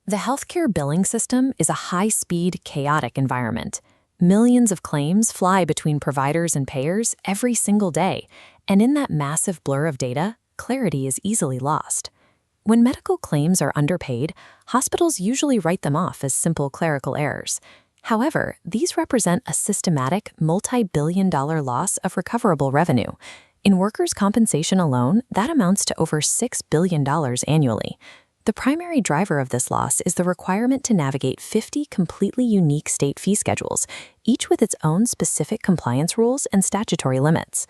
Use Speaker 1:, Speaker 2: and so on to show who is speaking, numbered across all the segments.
Speaker 1: The healthcare billing system is a high-speed, chaotic environment. Millions of claims fly between providers and payers every single day, and in that massive blur of data, clarity is easily lost. When medical claims are underpaid, hospitals usually write them off as simple clerical errors. However, these represent a systematic, multi-billion-dollar loss of recoverable revenue. In workers' compensation alone, that amounts to over $6 billion annually. The primary driver of this loss is the requirement to navigate 50 completely unique state fee schedules, each with its own specific compliance rules and statutory limits.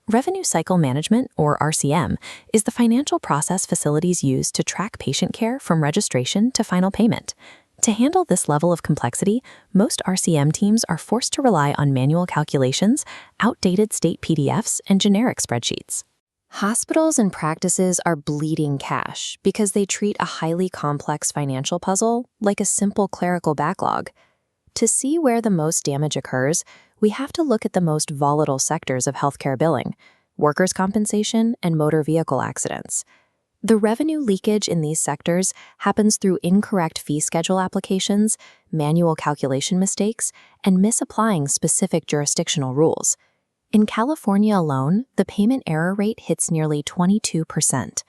Speaker 1: Revenue cycle management, or RCM, is the financial process facilities use to track patient care from registration to final payment. To handle this level of complexity, most RCM teams are forced to rely on manual calculations, outdated state PDFs, and generic spreadsheets. Hospitals and practices are bleeding cash because they treat a highly complex financial puzzle like a simple clerical backlog. To see where the most damage occurs, we have to look at the most volatile sectors of healthcare billing: workers' compensation and motor vehicle accidents. The revenue leakage in these sectors happens through incorrect fee schedule applications, manual calculation mistakes, and misapplying specific jurisdictional rules. In California alone, the payment error rate hits nearly 22%.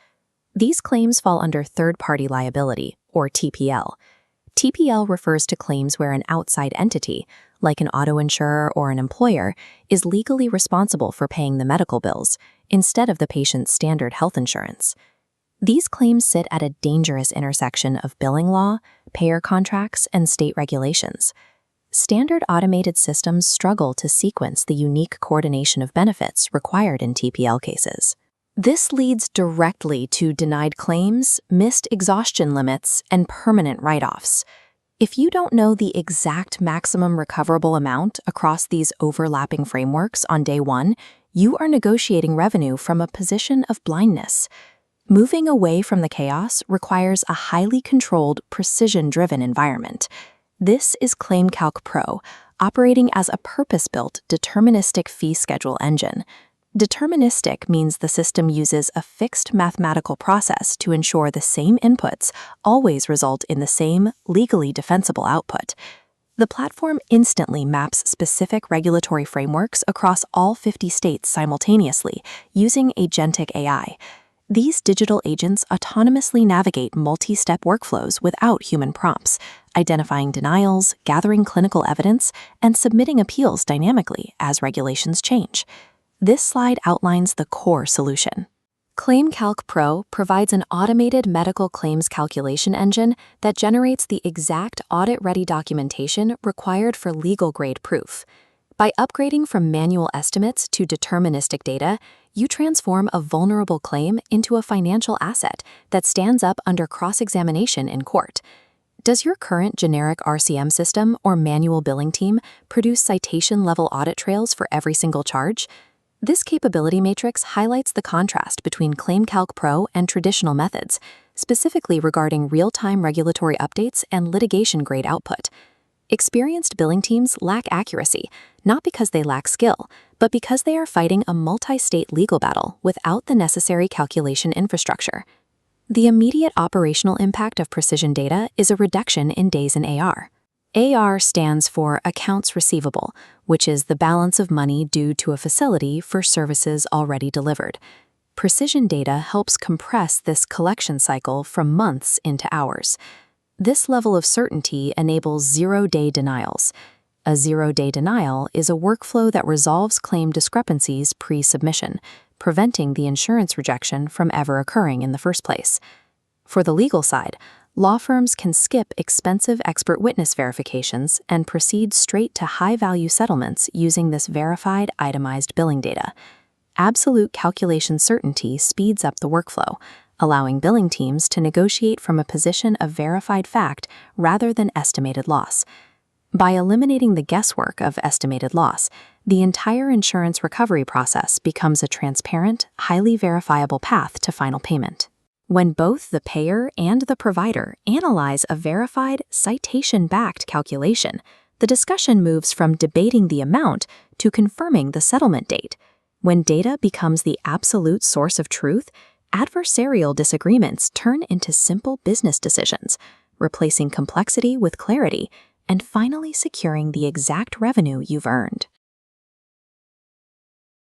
Speaker 1: These claims fall under third-party liability, or TPL. TPL refers to claims where an outside entity, like an auto insurer or an employer, is legally responsible for paying the medical bills, instead of the patient's standard health insurance. These claims sit at a dangerous intersection of billing law, payer contracts, and state regulations. Standard automated systems struggle to sequence the unique coordination of benefits required in TPL cases. This leads directly to denied claims, missed exhaustion limits, and permanent write-offs. If you don't know the exact maximum recoverable amount across these overlapping frameworks on day one, you are negotiating revenue from a position of blindness. Moving away from the chaos requires a highly controlled, precision-driven environment. This is ClaimCalcPro, operating as a purpose-built deterministic fee schedule engine. Deterministic means the system uses a fixed mathematical process to ensure the same inputs always result in the same legally defensible output. The platform instantly maps specific regulatory frameworks across all 50 states simultaneously using agentic AI. These digital agents autonomously navigate multi-step workflows without human prompts, identifying denials, gathering clinical evidence, and submitting appeals dynamically as regulations change. This slide outlines the core solution. ClaimCalcPro provides an automated medical claims calculation engine that generates the exact audit-ready documentation required for legal-grade proof. By upgrading from manual estimates to deterministic data, you transform a vulnerable claim into a financial asset that stands up under cross-examination in court. Does your current generic RCM system or manual billing team produce citation-level audit trails for every single charge? This capability matrix highlights the contrast between ClaimCalcPro and traditional methods, specifically regarding real-time regulatory updates and litigation-grade output. Experienced billing teams lack accuracy, not because they lack skill, but because they are fighting a multi-state legal battle without the necessary calculation infrastructure. The immediate operational impact of precision data is a reduction in days in AR. AR stands for Accounts Receivable, which is the balance of money due to a facility for services already delivered. Precision data helps compress this collection cycle from months into hours. This level of certainty enables zero-day denials. A zero-day denial is a workflow that resolves claim discrepancies pre-submission, preventing the insurance rejection from ever occurring in the first place. For the legal side, law firms can skip expensive expert witness verifications and proceed straight to high-value settlements using this verified, itemized billing data. Absolute calculation certainty speeds up the workflow, allowing billing teams to negotiate from a position of verified fact rather than estimated loss. By eliminating the guesswork of estimated loss, the entire insurance recovery process becomes a transparent, highly verifiable path to final payment. When both the payer and the provider analyze a verified, citation-backed calculation, the discussion moves from debating the amount to confirming the settlement date. When data becomes the absolute source of truth, adversarial disagreements turn into simple business decisions.
Speaker 2: replacing complexity with clarity, and finally securing the exact revenue you've earned.